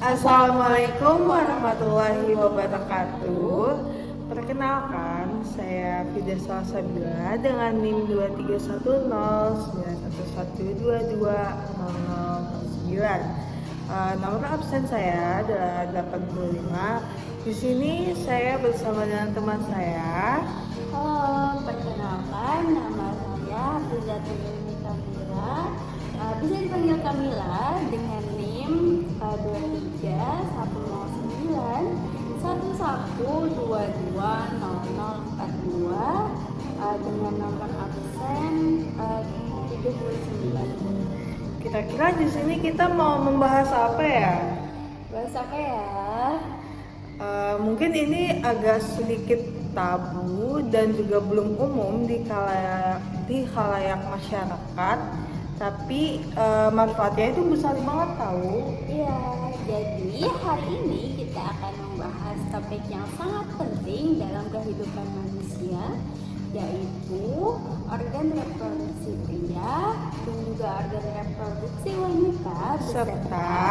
Assalamualaikum warahmatullahi wabarakatuh. Perkenalkan, saya Fida Salsabila dengan NIM 23109111220009. Nomor absen saya adalah 85. Di sini saya bersama dengan teman saya. Halo, perkenalkan nama saya Fida Kamila. Bisa dipanggil Kamila dengan NIM 2311220042 dengan nomor absen 39. Kira-kira di sini kita mau membahas apa ya? Bahas apa ya? Mungkin ini agak sedikit tabu dan juga belum umum di khalayak masyarakat, tapi manfaatnya itu besar banget tahu. Iya, jadi hari ini kita akan membahas topik yang sangat penting dalam kehidupan manusia, yaitu organ reproduksi pria dan juga organ reproduksi wanita Serta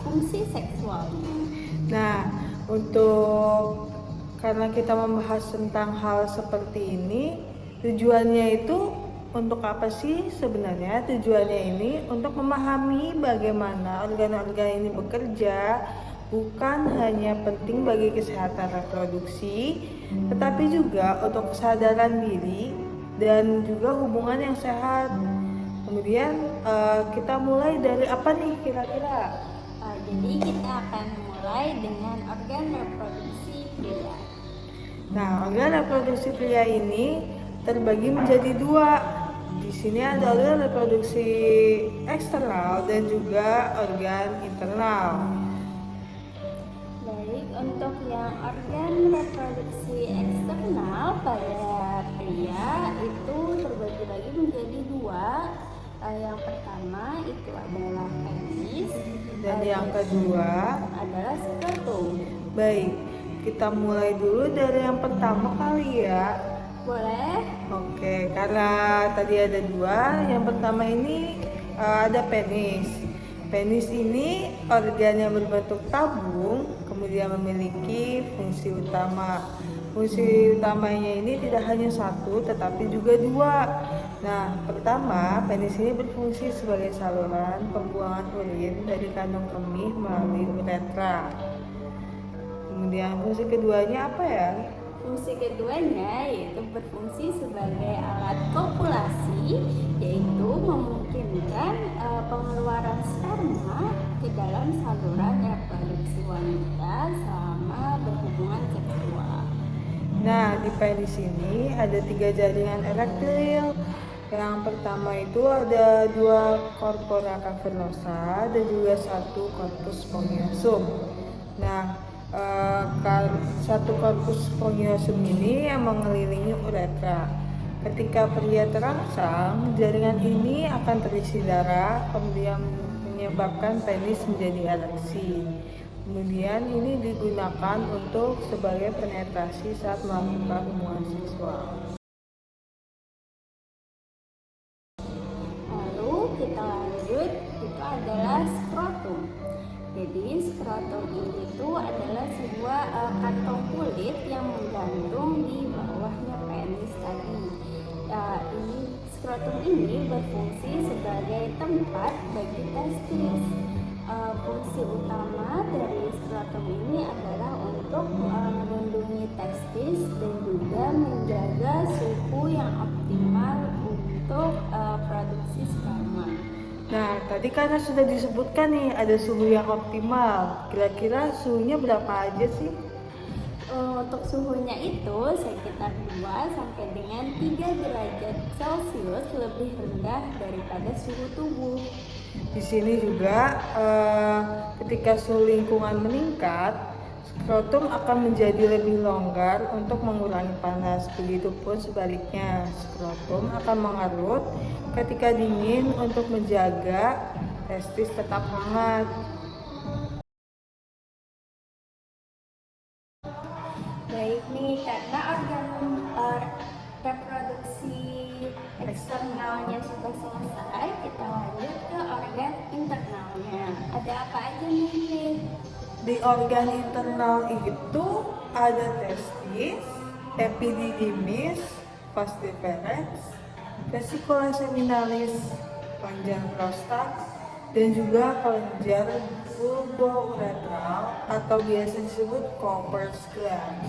fungsi seksualnya. Nah, karena kita membahas tentang hal seperti ini, tujuannya itu untuk apa sih sebenarnya? Tujuannya ini untuk memahami bagaimana organ-organ ini bekerja, bukan hanya penting bagi kesehatan reproduksi, tetapi juga untuk kesadaran diri dan juga hubungan yang sehat. Kemudian kita mulai dari apa nih kira-kira? Jadi kita akan mulai dengan organ reproduksi pria. Nah, organ reproduksi pria ini terbagi menjadi dua. Di sini ada organ reproduksi eksternal dan juga organ internal. Baik, untuk yang organ reproduksi eksternal pada pria itu terbagi lagi menjadi dua. Yang pertama itu adalah penis Dan yang kedua adalah skrotum. Baik, kita mulai dulu dari yang pertama kali ya. Boleh? Oke, karena tadi ada dua. Yang pertama ini ada penis. Penis ini organ yang berbentuk tabung, kemudian memiliki fungsi utama. Fungsi utamanya ini tidak hanya satu, tetapi juga dua. Nah, pertama, penis ini berfungsi sebagai saluran pembuangan urin dari kandung kemih melalui uretra. Kemudian fungsi keduanya apa ya? Fungsi keduanya yaitu berfungsi sebagai alat kopulasi, yaitu memungkinkan pengeluaran sperma ke dalam saluran reproduksi wanita selama berhubungan seksual. Nah, di penis ini ada 3 jaringan erektil. Yang pertama itu ada 2 corpora cavernosa dan juga 1 corpus spongiosum. Nah, satu corpus spongiosum ini yang mengelilingi uretra. Ketika pria terangsang, jaringan ini akan terisi darah, kemudian menyebabkan penis menjadi ereksi. Kemudian ini digunakan untuk sebagai penetrasi saat melakukan hubungan seksual. Lalu kita lanjut, itu adalah skrotum. Jadi skrotum ini itu adalah sebuah kantong kulit yang menggantung di bawahnya penis tadi. Skrotum ini berfungsi sebagai tempat bagi testis. Fungsi utama dari skrotum ini adalah untuk melindungi testis dan juga menjaga suhu yang optimal untuk produksi sperma. Nah, tadi karena sudah disebutkan nih ada suhu yang optimal. Kira-kira suhunya berapa aja sih? Untuk suhunya itu sekitar 2 sampai dengan 3 derajat Celcius lebih rendah daripada suhu tubuh. Di sini juga ketika suhu lingkungan meningkat, skrotum akan menjadi lebih longgar untuk mengurangi panas. Begitupun sebaliknya, skrotum akan mengerut ketika dingin untuk menjaga testis tetap hangat. Baik nih, karena organ reproduksi eksternalnya sudah selesai, kita lanjut ke organ internalnya. Ada apa aja nih? Di organ internal itu ada testis, epididymis, vas deferens, vesicula seminalis, kelenjar prostat, dan juga kelenjar bulbouretral atau biasa disebut Cowper's gland.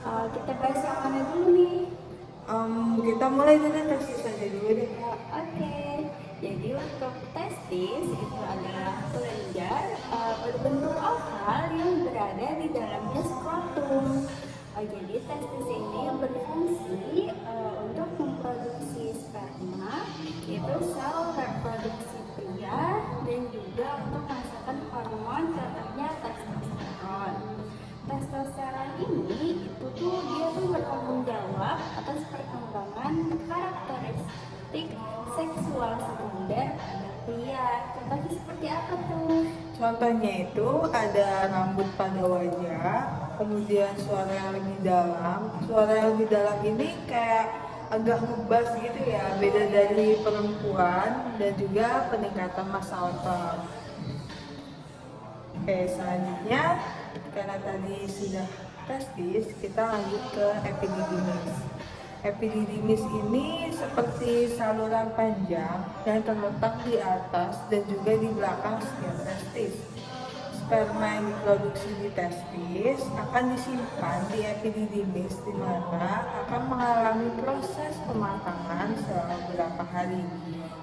Kita bahas yang mana dulu nih? Kita mulai dari testis aja dulu deh. Oke, jadi untuk testis itu adalah kelenjar berbentuk oval yang berada di dalamnya skrotum. Jadi testis ini berfungsi untuk memproduksi sperma, itu sel reproduksi pria, dan juga untuk menghasilkan hormon contohnya testosteron. Testosteron ini itu tuh dia tuh bertanggung jawab atas perkembangan karakteristik seksual sekunder pada pria. Contohnya seperti apa tuh? Contohnya itu ada rambut pada wajah, kemudian suara yang lebih dalam. Suara yang lebih dalam ini kayak agak ngebas gitu ya, beda dari perempuan, dan juga peningkatan massa otot. Oke, selanjutnya karena tadi sudah testis, kita lanjut ke epididymis. Epididymis ini seperti saluran panjang yang terletak di atas dan juga di belakang setiap testis. Sperma yang diproduksi di testis akan disimpan di epididymis, di mana akan mengalami proses pematangan selama beberapa hari.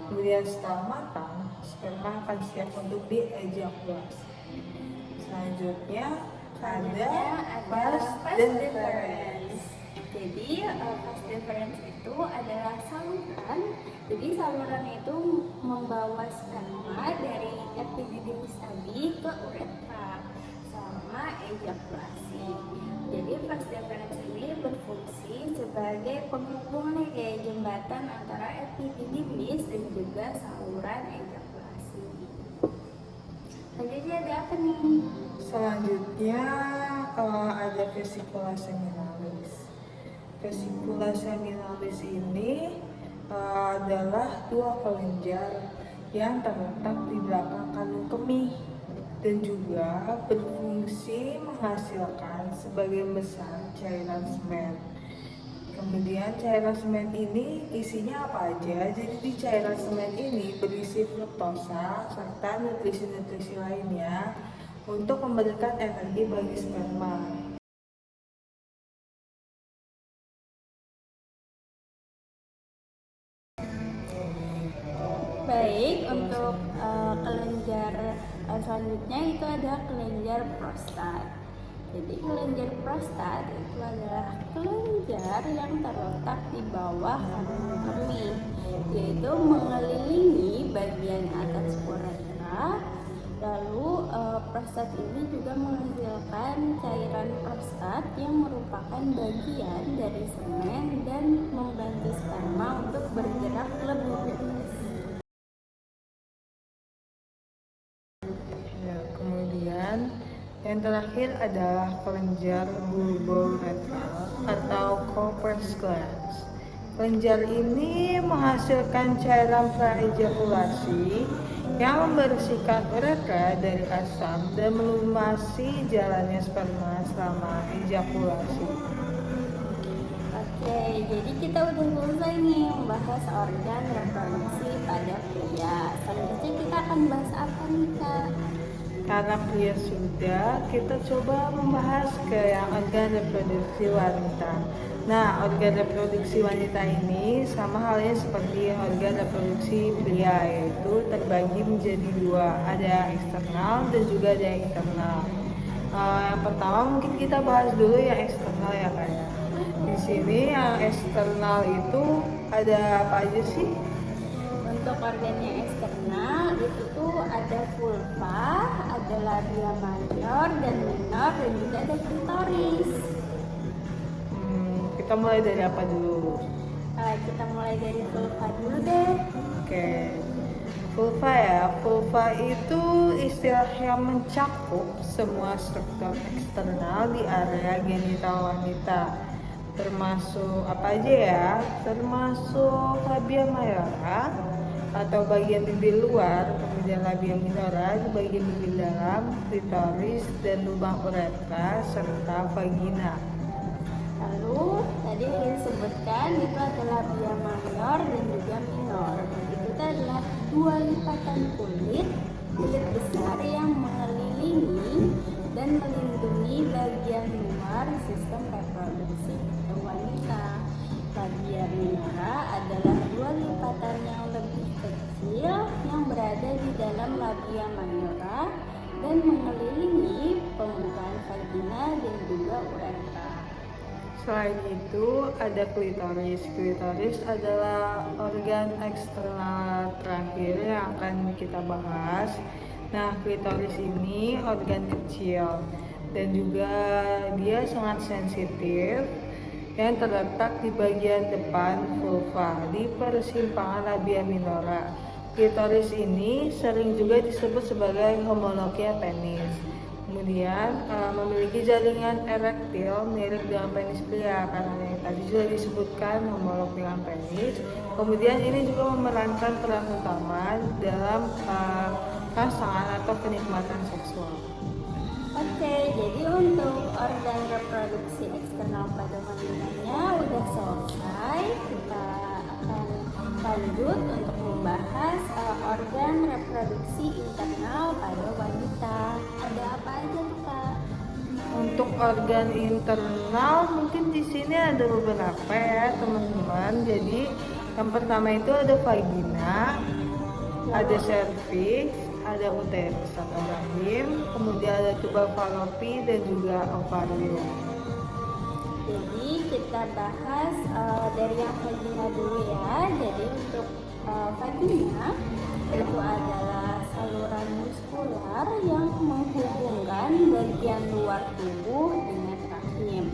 Kemudian setelah matang, sperma akan siap untuk diejakulasi. Selanjutnya ada vas deferens. Jadi vas deferens itu adalah saluran. Jadi saluran itu membawa sperma dari epididymis tadi ke uretra sama ejakulasi. Jadi vas deferens ini berfungsi sebagai penghubung nih, kayak jembatan antara epididymis dan juga saluran ejakulasi. Selanjutnya ada apa nih? Selanjutnya ada vesicula seminalis. Vesicula seminalis ini adalah dua kelenjar yang terletak di belakang kandung kemih dan juga berfungsi menghasilkan sebagian besar cairan semen. Kemudian cairan semen ini isinya apa aja? Jadi di cairan semen ini berisi fruktosa serta nutrisi-nutrisi lainnya untuk memberikan energi bagi sperma. Baik, untuk kelenjar selanjutnya itu ada kelenjar prostat. Jadi kelenjar prostat itu adalah kelenjar yang terletak di bawah kandung kemih, yaitu mengelilingi bagian atas uretra. Lalu prostat ini juga menghasilkan cairan prostat yang merupakan bagian dari semen dan membantu sperma untuk bergerak lebih bebas. Kemudian yang terakhir adalah kelenjar bulbouretral atau Cowper's gland. Kelenjar ini menghasilkan cairan praejakulasi yang membersihkan uretra dari asam dan melumasi jalannya sperma selama ejakulasi. Oke, jadi kita udah selesai nih membahas organ reproduksi pada pria. Selanjutnya kita akan bahas apa nih, Kak? Karena pria sudah, kita coba membahas ke yang organ reproduksi wanita. Nah, organ reproduksi wanita ini sama halnya seperti organ reproduksi pria, yaitu terbagi menjadi dua, ada eksternal dan juga ada internal. Yang pertama mungkin kita bahas dulu yang eksternal ya Kak. Di sini yang eksternal itu ada apa aja sih? Untuk organ yang eksternal itu tuh ada vulva, ada labia major dan minor, dan juga ada klitoris. Kita mulai dari apa dulu? Kita mulai dari vulva dulu deh. Oke. Vulva ya, vulva itu istilah yang mencakup semua struktur eksternal di area genital wanita, termasuk apa aja ya? Termasuk labia majora, atau bagian bibir luar, kemudian labia minora di bagian bibir dalam, klitoris, dan lubang uretra, serta vagina. Lalu tadi ingin sebutkan itu adalah labia mayor dan juga minor. Itu adalah dua lipatan kulit besar yang mengelilingi dan melindungi bagian luar sistem reproduksi wanita. Labia minora adalah dua lipatan yang lebih kecil yang berada di dalam labia mayora dan mengelilingi pembukaan vagina dan juga uretra. Selain itu ada klitoris. Klitoris adalah organ eksternal terakhir yang akan kita bahas. Nah, klitoris ini organ kecil dan juga dia sangat sensitif yang terletak di bagian depan vulva di persimpangan labia minora. Klitoris ini sering juga disebut sebagai homologia penis. Kemudian memiliki jaringan erektil mirip dengan penis pria karena yang tadi sudah disebutkan homolog dengan penis. Kemudian ini juga memerankan peran utama dalam pasangan atau kenikmatan seksual. Oke, jadi untuk organ reproduksi eksternal pada wanitanya udah selesai. Kita akan lanjut untuk membahas organ reproduksi internal pada wanita. Ada apa aja tuh, Kak? Untuk organ internal mungkin di sini ada beberapa ya teman-teman. Jadi yang pertama itu ada vagina, ada cervix, ada uterus atau rahim, kemudian ada tuba fallopi dan juga ovarium. Jadi kita bahas dari yang vagina dulu ya. Jadi untuk vagina itu adalah saluran muskular yang menghubungkan bagian luar tubuh dengan rahim.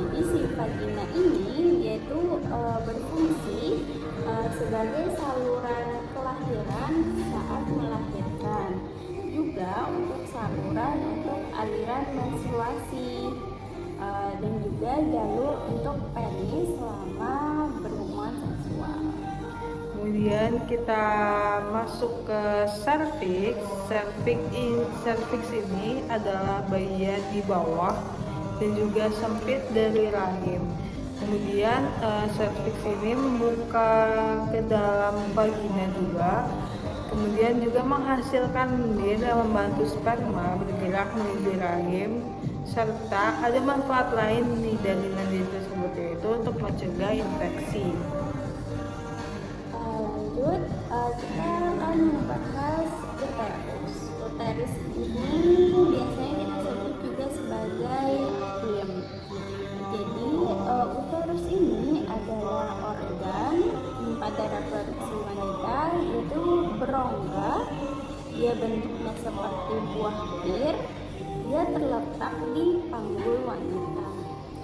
Jadi si vagina ini yaitu berfungsi sebagai saluran kelahiran saat melahirkan, juga untuk saluran untuk aliran menstruasi, dan juga jalur untuk penis selama berhubungan seksual. Kemudian kita masuk ke cervix. Cervix ini adalah bagian di bawah dan juga sempit dari rahim. Kemudian cervix ini membuka ke dalam vagina juga. Kemudian juga menghasilkan dia dan membantu sperma bergerak menuju rahim, serta ada manfaat lain dari nadi tersebut yaitu untuk mencegah infeksi. Lanjut, kita akan membahas uterus. Uterus ini biasanya kita sebut juga sebagai rahim. Jadi uterus ini adalah organ pada reproduksi wanita, yaitu berongga. Dia bentuknya seperti buah pir. Dia terletak di panggul wanita.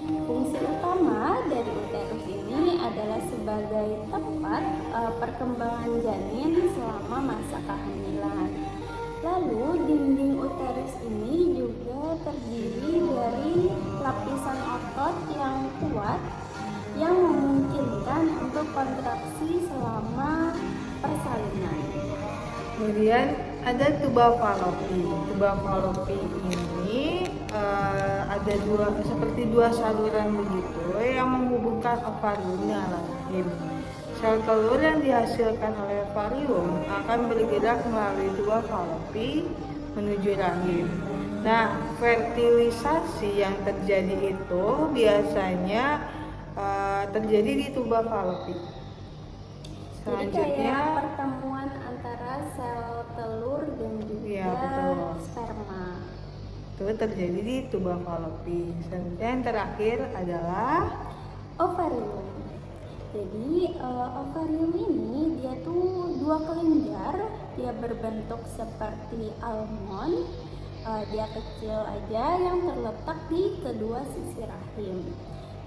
Fungsi utama dari uterus ini adalah sebagai tempat perkembangan janin selama masa kehamilan. Lalu dinding uterus ini juga terdiri dari lapisan otot yang kuat yang memungkinkan untuk kontraksi selama persalinan. Kemudian ada tuba fallopi. Tuba fallopi ini ada seperti dua saluran begitu yang menghubungkan ovarium dengan rahim. Sel telur yang dihasilkan oleh ovarium akan bergerak melalui tuba fallopi menuju rahim. Nah, fertilisasi yang terjadi itu biasanya terjadi di tuba fallopi. Jadi kayak pertemuan antara sel telur dan juga sperma. Itu terjadi di tuba fallopi. Dan terakhir adalah ovarium. Jadi ovarium ini dia tuh dua kelenjar, dia berbentuk seperti almond. Dia kecil aja yang terletak di kedua sisi rahim.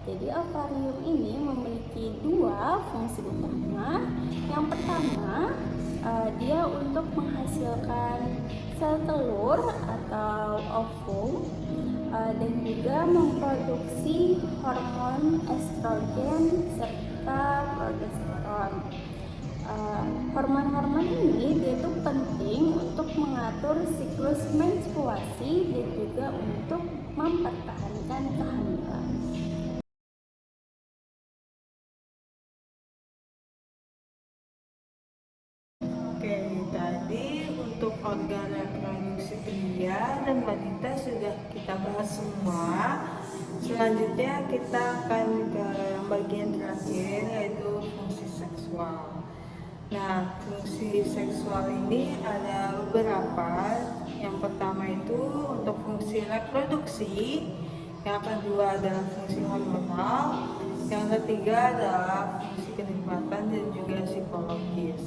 Jadi ovarium ini memiliki dua fungsi utama. Yang pertama, dia untuk menghasilkan sel telur atau ovum dan juga memproduksi hormon estrogen serta progesteron. penting untuk mengatur siklus menstruasi dan juga untuk mempertahankan kehamilan. Oke, tadi untuk organ reproduksi pria dan wanita sudah kita bahas semua. Selanjutnya kita akan ke yang bagian terakhir, yaitu fungsi seksual. Nah, fungsi seksual ini ada beberapa. Yang pertama itu untuk fungsi reproduksi, yang kedua adalah fungsi hormonal, yang ketiga adalah fungsi kenikmatan dan juga psikologis.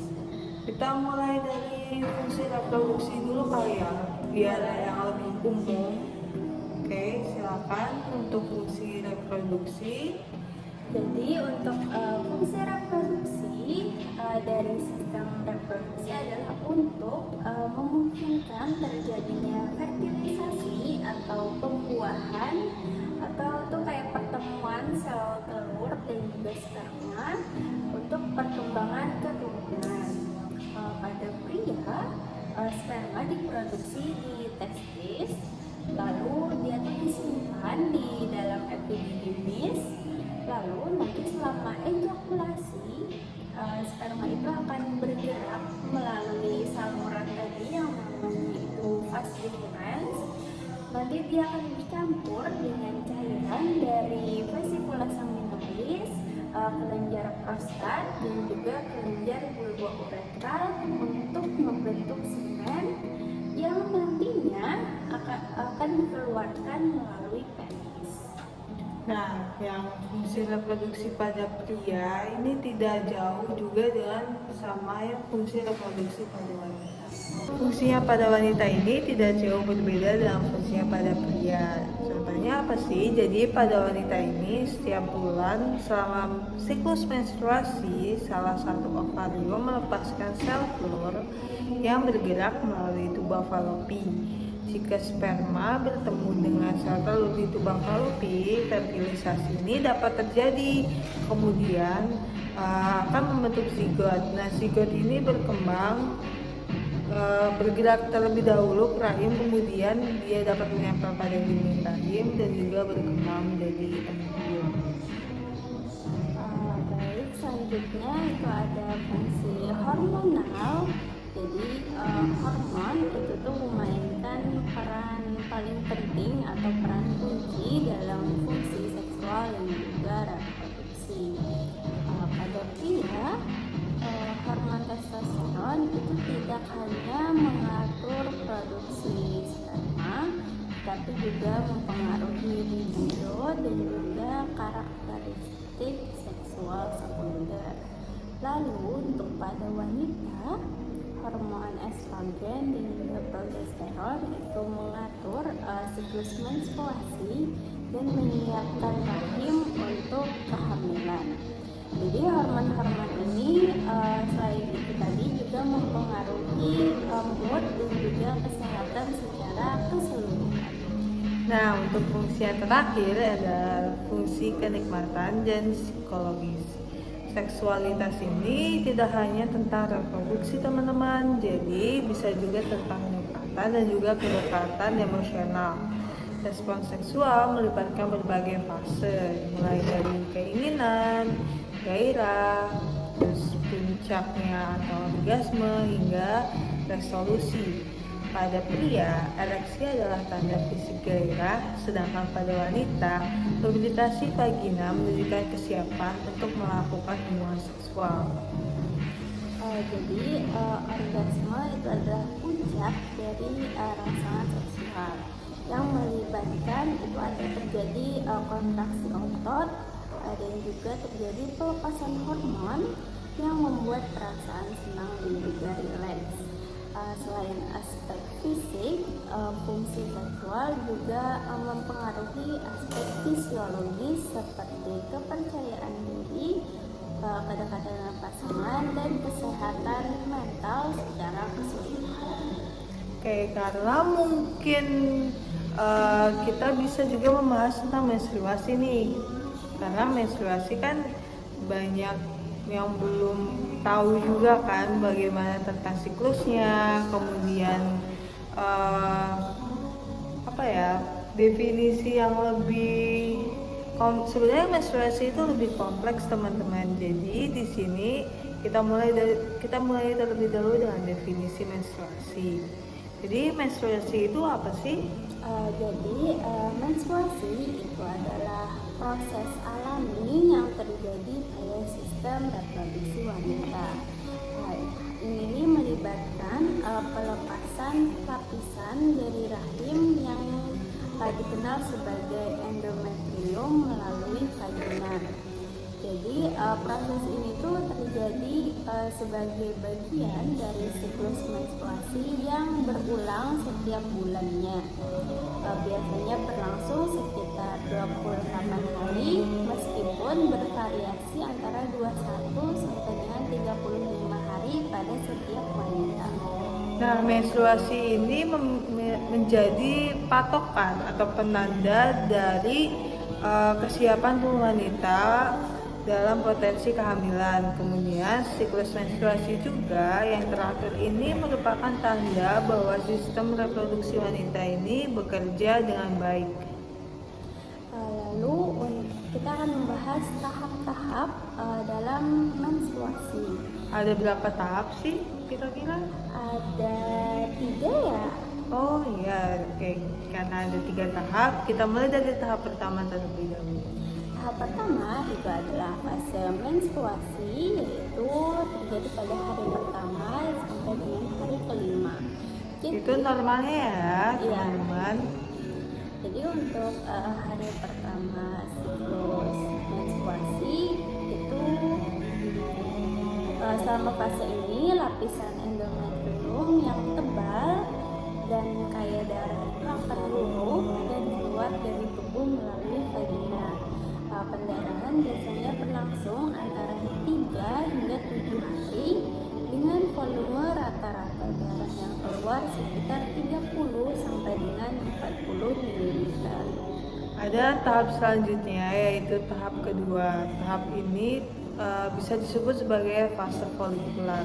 Kita mulai dari fungsi reproduksi dulu kali ya, biar yang lebih umum. Oke, silakan untuk fungsi reproduksi. Jadi untuk fungsi reproduksi dari sistem reproduksi adalah untuk memungkinkan terjadinya fertilisasi atau pembuahan atau itu kayak pertemuan sel telur dan juga sperma untuk perkembangan keturunan. Pada pria, sperma diproduksi di testis, lalu dia disimpan di dalam epididymis. Lalu nanti selama ejakulasi, sperma itu akan bergerak melalui saluran tadi yang namanya itu vas deferens. Nanti dia akan bercampur dengan cairan dari vesicula seminalis, kelenjar prostat dan juga kelenjar bulba uretral untuk membentuk semen yang nantinya akan dikeluarkan melalui penis. Nah, yang fungsi reproduksi pada pria ini tidak jauh juga dengan sama yang fungsi reproduksi pada wanita. Fungsinya pada wanita ini tidak jauh berbeda dengan fungsinya pada pria. Contohnya apa sih? Jadi pada wanita ini setiap bulan selama siklus menstruasi, salah satu ovarium melepaskan sel telur yang bergerak melalui tuba Fallopi. Jika sperma bertemu dengan sel telur di tuba Fallopi, fertilisasi ini dapat terjadi. Kemudian akan membentuk zigot. Nah, zigot ini berkembang bergerak terlebih dahulu ke rahim, kemudian dia dapat menempel pada dinding rahim dan juga berkembang menjadi embrio. Baik, selanjutnya itu ada fungsi hormonal. Jadi hormon itu tuh memainkan peran paling penting atau peran kunci dalam fungsi seksual dan juga reproduksi. Pada pria, hormon testosteron itu tidak hanya mengatur produksi sperma, tapi juga mempengaruhi libido dan juga karakteristik seksual sekunder. Lalu untuk pada wanita, hormon estrogen dan juga progesteron itu mengatur siklus menstruasi dan menyiapkan rahim untuk kehamilan. Jadi hormon-hormon ini selain itu tadi juga mempengaruhi mood dan juga kesehatan secara keseluruhan. Nah, untuk fungsi yang terakhir adalah fungsi kenikmatan dan psikologis. Seksualitas ini tidak hanya tentang reproduksi teman-teman, jadi bisa juga tentang kenikmatan dan juga kedekatan emosional. Respon seksual melibatkan berbagai fase, mulai dari keinginan, gairah, terus puncaknya atau orgasme hingga resolusi. Pada pria, ereksi adalah tanda fisik gairah, sedangkan pada wanita, lubrikasi vagina menunjukkan kesiapan untuk melakukan hubungan seksual. Jadi orgasme itu adalah puncak dari rangsangan seksual yang melibatkan itu ada terjadi kontraksi otot dan juga terjadi pelepasan hormon yang membuat perasaan senang dan juga rileks. Selain aspek fisik, fungsi seksual juga mempengaruhi aspek fisiologis seperti kepercayaan diri, kedekatan dengan pasangan, dan kesehatan mental secara keseluruhan. Oke, karena mungkin kita bisa juga membahas tentang menstruasi nih, karena menstruasi kan banyak yang belum tahu juga kan bagaimana tentang siklusnya, kemudian eh, apa ya, definisi yang lebih sebenarnya menstruasi itu lebih kompleks teman-teman. Jadi di sini kita mulai terlebih dahulu dengan definisi menstruasi. Jadi menstruasi itu apa sih? Menstruasi itu adalah proses alami yang terjadi pada sistem reproduksi wanita. Ini melibatkan pelepasan lapisan dari rahim yang dikenal sebagai endometrium melalui vagina. Jadi proses ini tuh terjadi sebagai bagian dari siklus menstruasi yang berulang setiap bulannya. Biasanya berlangsung sekitar 28 hari meskipun bervariasi antara 21 sampai dengan 35 hari pada setiap wanita. Nah, menstruasi ini menjadi patokan atau penanda dari kesiapan tubuh wanita dalam potensi kehamilan. Kemudian siklus menstruasi juga yang terakhir ini merupakan tanda bahwa sistem reproduksi wanita ini bekerja dengan baik. Lalu kita akan membahas tahap-tahap dalam menstruasi. Ada berapa tahap sih kira-kira? Ada 3 ya. Oh iya, oke. Karena ada 3 tahap, kita mulai dari tahap pertama terlebih dahulu. Tahap pertama itu adalah fase menstruasi, yaitu terjadi pada hari pertama sampai dengan hari kelima. Jadi, itu normalnya ya, teman-teman. Jadi untuk hari pertama siklus menstruasi itu selama fase ini lapisan endometrium yang tebal dan kaya darah itu akan tumbuh dan keluar dari tubuh melalui vagina. Pendarahan biasanya berlangsung antara 3 hingga 7 hari dengan volume rata-rata darah yang keluar sekitar 30 sampai dengan 40 ml. Ada tahap selanjutnya yaitu tahap kedua. Tahap ini bisa disebut sebagai fase folikular.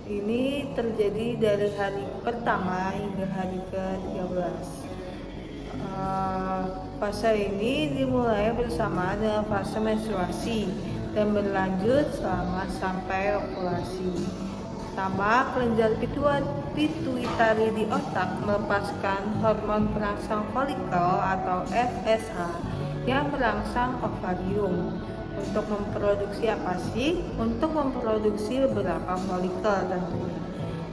Ini terjadi dari hari pertama hingga hari ke-13. Fase ini dimulai bersama dengan fase menstruasi dan berlanjut selama sampai ovulasi. Pertama, kelenjar pituitari di otak melepaskan hormon perangsang folikel atau FSH yang merangsang ovarium. Untuk memproduksi apa sih? Untuk memproduksi beberapa folikel tentunya.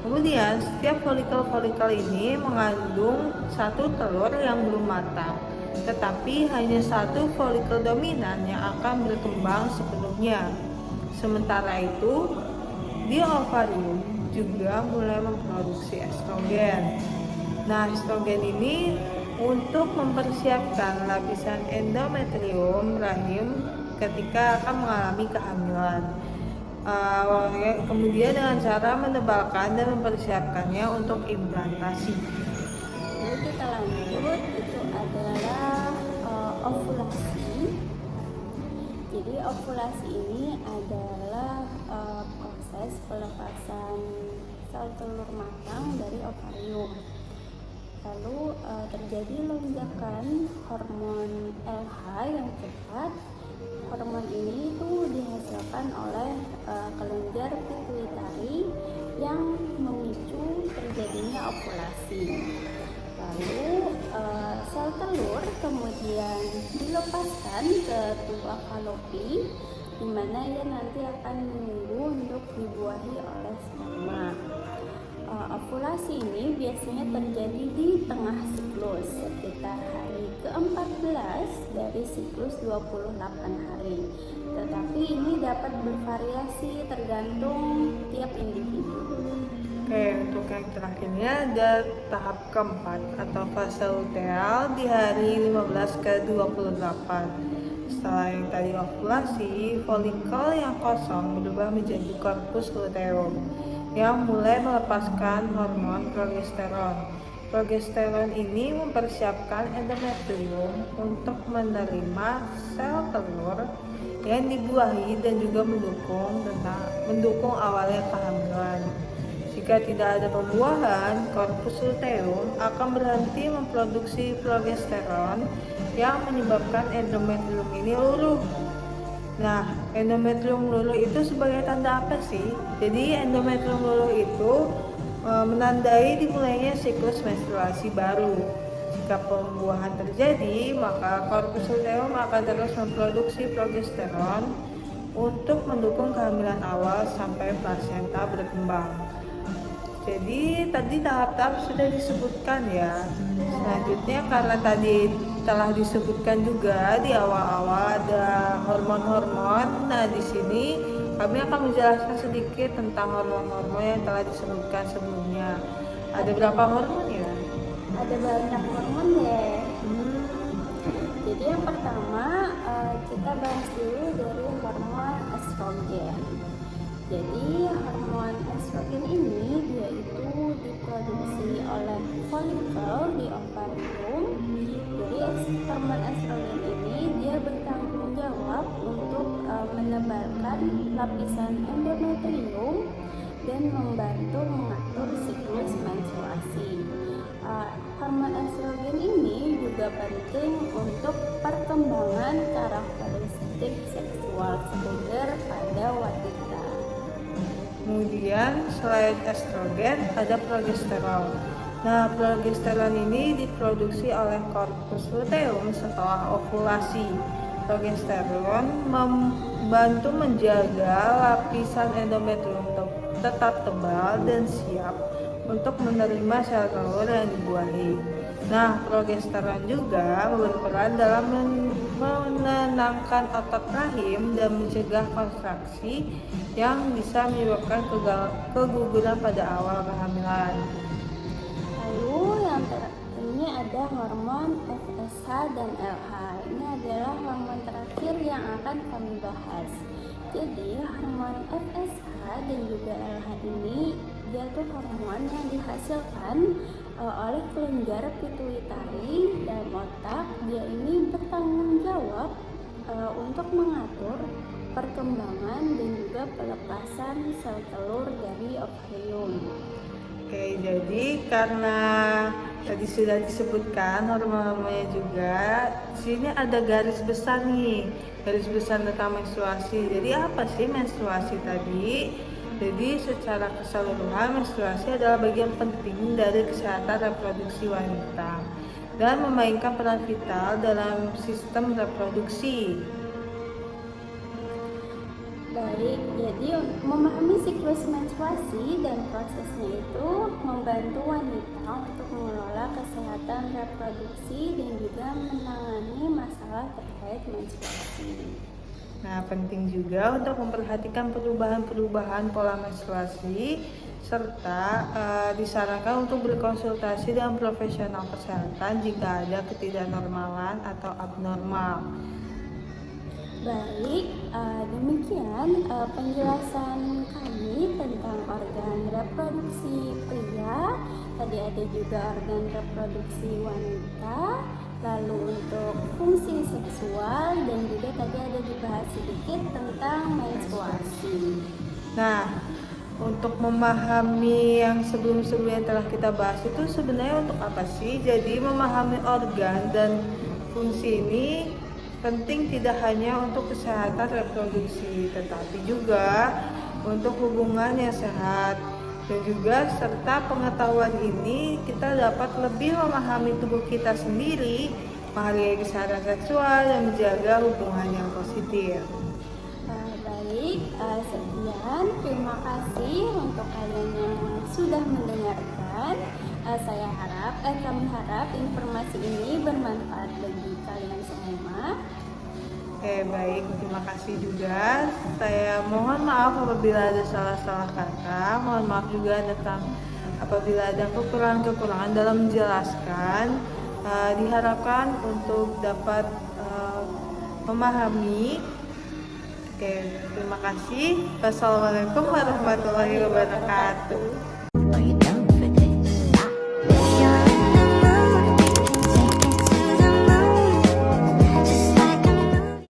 Kemudian setiap folikel ini mengandung satu telur yang belum matang, tetapi hanya satu folikel dominan yang akan berkembang sepenuhnya. Sementara itu, di ovarium juga mulai memproduksi estrogen. Nah, estrogen ini untuk mempersiapkan lapisan endometrium rahim ketika akan mengalami kehamilan. Kemudian dengan cara menebalkan dan mempersiapkannya untuk implantasi. Lalu kita lanjut, itu adalah ovulasi. Jadi ovulasi ini adalah proses pelepasan sel telur matang dari ovarium. Lalu terjadi lonjakan hormon LH yang cepat. Hormon ini itu dihasilkan oleh kelenjar pituitari yang memicu terjadinya ovulasi. Lalu sel telur kemudian dilepaskan ke tulang falopi, di mana ia nanti akan menunggu untuk dibuahi oleh sperma. Ovulasi ini biasanya terjadi di tengah siklus, sekitar hari ke-14 dari siklus 28 hari. Tetapi ini dapat bervariasi tergantung tiap individu. Oke, untuk yang terakhirnya ada tahap keempat atau fase luteal di hari 15 ke 28. Setelah yang tadi ovulasi, folikel yang kosong berubah menjadi korpus luteum yang mulai melepaskan hormon progesteron. Progesteron ini mempersiapkan endometrium untuk menerima sel telur yang dibuahi dan juga mendukung mendukung awalnya kehamilan. Jika tidak ada pembuahan, korpus luteum akan berhenti memproduksi progesteron yang menyebabkan endometrium ini luruh. Nah, endometrium luluh itu sebagai tanda apa sih? Jadi endometrium luluh itu menandai dimulainya siklus menstruasi baru. Jika pembuahan terjadi, maka korpus luteum akan terus memproduksi progesteron untuk mendukung kehamilan awal sampai plasenta berkembang. Jadi tadi tahap-tahap sudah disebutkan ya. Selanjutnya karena tadi telah disebutkan juga di awal-awal ada hormon-hormon. Nah, di sini kami akan menjelaskan sedikit tentang hormon-hormon yang telah disebutkan sebelumnya. Ada berapa hormon ya? Ada banyak hormon deh. Jadi yang pertama kita bahas dulu dari hormon estrogen. Jadi hormon estrogen ini dia itu diproduksi oleh folikel di ovarium. Jadi hormon estrogen ini dia bertanggung jawab untuk menebalkan lapisan endometrium dan membantu mengatur siklus menstruasi. Hormon estrogen ini juga penting untuk perkembangan karakteristik seksual sekunder pada wanita. Kemudian selain estrogen ada progesteron. Nah, progesteron ini diproduksi oleh korpus luteum setelah ovulasi. Progesteron membantu menjaga lapisan endometrium tetap tebal dan siap untuk menerima sel telur yang dibuahi. Nah, progesteron juga berperan dalam menenangkan otot rahim dan mencegah kontraksi yang bisa menyebabkan keguguran pada awal kehamilan. Lalu yang ini ada hormon FSH dan LH. Ini adalah hormon terakhir yang akan kami bahas. Jadi hormon FSH dan juga LH ini dia tuh hormon yang dihasilkan oleh kelenjar pituitari dalam otak. Dia ini bertanggung jawab untuk mengatur perkembangan dan juga pelepasan sel telur dari ovarium. Oke, jadi karena tadi sudah disebutkan hormonnya juga, di sini ada garis besar nih, garis besar tentang menstruasi. Jadi apa sih menstruasi tadi? Jadi secara keseluruhan menstruasi adalah bagian penting dari kesehatan reproduksi wanita dan memainkan peran vital dalam sistem reproduksi. Baik, jadi memahami siklus menstruasi dan prosesnya itu membantu wanita untuk mengelola kesehatan reproduksi dan juga menangani masalah terkait menstruasi. Nah, penting juga untuk memperhatikan perubahan-perubahan pola menstruasi serta disarankan untuk berkonsultasi dengan profesional kesehatan jika ada ketidaknormalan atau abnormal. Baik, demikian penjelasan kami tentang organ reproduksi pria. Tadi ada juga organ reproduksi wanita. Lalu untuk fungsi seksual dan juga tadi ada dibahas sedikit tentang menstruasi. Nah, untuk memahami yang sebelum-sebelumnya telah kita bahas itu sebenarnya untuk apa sih? Jadi memahami organ dan fungsi ini penting tidak hanya untuk kesehatan reproduksi, tetapi juga untuk hubungan yang sehat. Dan juga serta pengetahuan ini kita dapat lebih memahami tubuh kita sendiri, menghargai kesehatan seksual dan menjaga hubungan yang positif. Baik, sekian. Terima kasih untuk kalian yang sudah mendengarkan. Kami harap informasi ini bermanfaat bagi kalian semua. Baik, terima kasih juga. Saya mohon maaf apabila ada salah-salah kata. Mohon maaf juga apabila ada kekurangan-kekurangan dalam menjelaskan. Diharapkan untuk dapat memahami. Terima kasih. Wassalamualaikum warahmatullahi wabarakatuh.